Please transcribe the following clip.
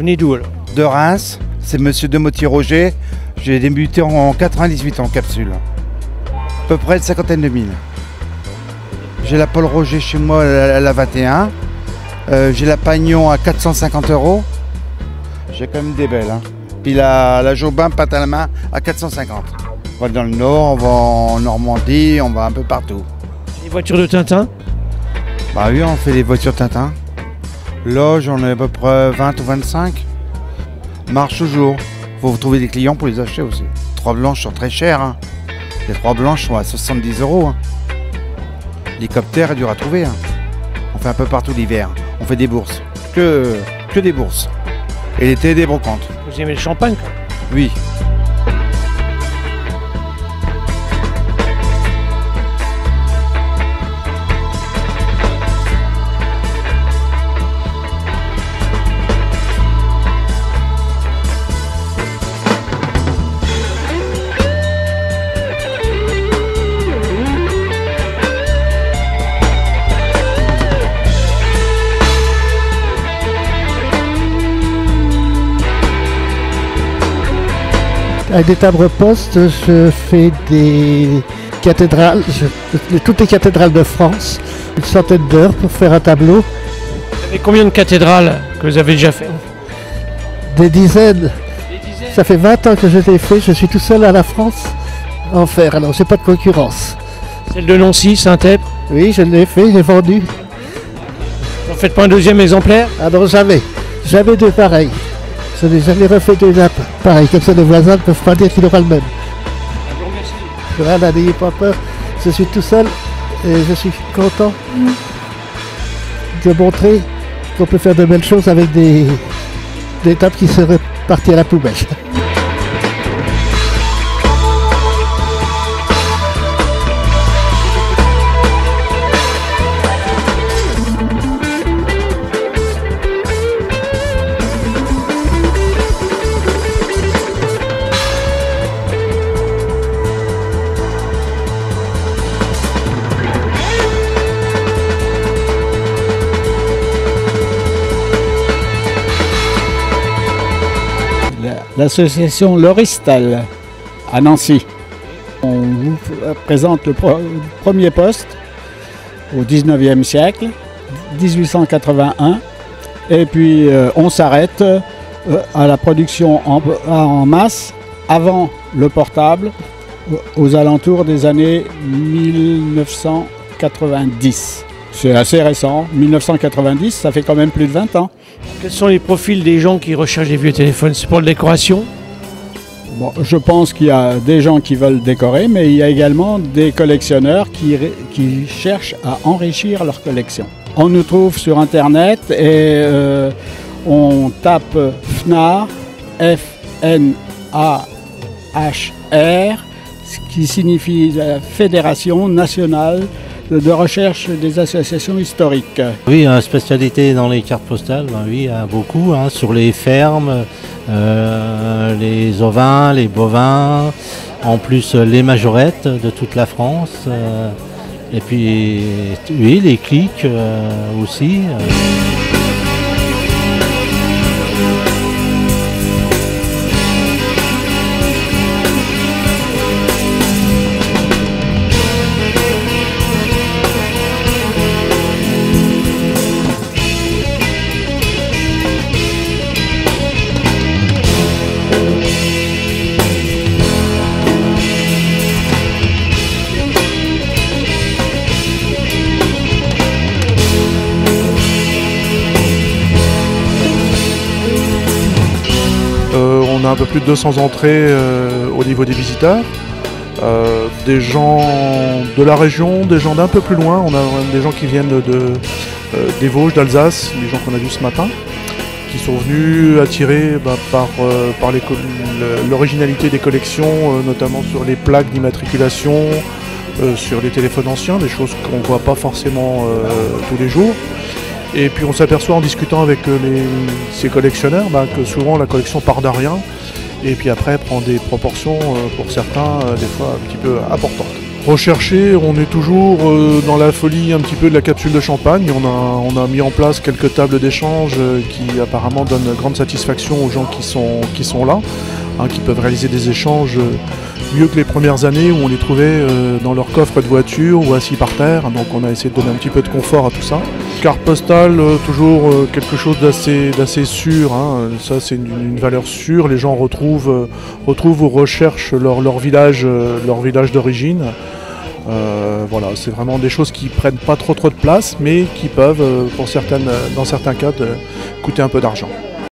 venez d'où alors? De Reims, c'est Monsieur Demotier-Roger. J'ai débuté en 98 en capsule. À peu près une cinquantaine de mille. J'ai la Paul Roger chez moi à la 21. J'ai la Pagnon à 450 €. J'ai quand même des belles. Hein. Puis la Jobin pâte à la main à 450. On va dans le Nord, on va en Normandie, on va un peu partout. Les voitures de Tintin? Bah oui, on fait des voitures Tintin. Là, j'en ai à peu près 20 ou 25. Marche toujours. Faut vous trouver des clients pour les acheter aussi. 3 blanches sont très chères. Hein. Les 3 blanches sont à 70 €. Hein. L'hélicoptère est dur à trouver. Hein. On fait un peu partout l'hiver. On fait des bourses. Que des bourses. Et l'été, des brocantes. Vous aimez le champagne quoi? Oui. Avec des timbres-poste, je fais des cathédrales, toutes les cathédrales de France, une centaine d'heures pour faire un tableau. Vous avez combien de cathédrales que vous avez déjà fait? Des dizaines. Des dizaines. Ça fait 20 ans que je l'ai fait, je suis tout seul à la France à en faire, alors j'ai pas de concurrence. Celle de Nancy, Saint-Èpre? Oui, je l'ai fait, j'ai vendu. Vous n'en faites pas un deuxième exemplaire? Ah non, jamais. Jamais deux pareils. Je n'ai jamais refait deux pareils, comme ça les voisins ne peuvent pas dire qu'il aura le même. Je vous remercie. Voilà, n'ayez pas peur, je suis tout seul et je suis content de montrer qu'on peut faire de belles choses avec des tables qui seraient parties à la poubelle. L'association Loristal à Nancy. On vous présente le premier poste au 19e siècle, 1881, et puis on s'arrête à la production en masse avant le portable aux alentours des années 1990. C'est assez récent, 1990, ça fait quand même plus de 20 ans. Quels sont les profils des gens qui recherchent des vieux téléphones? C'est pour la décoration? Bon, je pense qu'il y a des gens qui veulent décorer, mais il y a également des collectionneurs qui cherchent à enrichir leur collection. On nous trouve sur Internet et on tape FNAR, F-N-A-H-R, ce qui signifie la Fédération nationale de recherche des associations historiques. Oui, spécialité dans les cartes postales, ben oui, beaucoup, hein, sur les fermes, les ovins, les bovins, en plus les majorettes de toute la France, et puis oui, les clics aussi. On a un peu plus de 200 entrées au niveau des visiteurs. Des gens de la région, des gens d'un peu plus loin. On a des gens qui viennent des Vosges, d'Alsace, les gens qu'on a vus ce matin, qui sont venus attirés par l'originalité des collections, notamment sur les plaques d'immatriculation, sur les téléphones anciens, des choses qu'on ne voit pas forcément tous les jours. Et puis on s'aperçoit en discutant avec ces collectionneurs que souvent la collection part d'un rien et puis après prend des proportions pour certains des fois un petit peu importantes. Rechercher, on est toujours dans la folie un petit peu de la capsule de champagne. On a mis en place quelques tables d'échange qui apparemment donnent grande satisfaction aux gens qui sont là, hein, qui peuvent réaliser des échanges mieux que les premières années où on les trouvait dans leur coffre de voiture ou assis par terre. Donc on a essayé de donner un petit peu de confort à tout ça. Carte postale, toujours quelque chose d'assez sûr, hein. Ça c'est une valeur sûre. Les gens retrouvent ou recherchent leur village d'origine. Voilà, c'est vraiment des choses qui prennent pas trop de place, mais qui peuvent, dans certains cas, coûter un peu d'argent.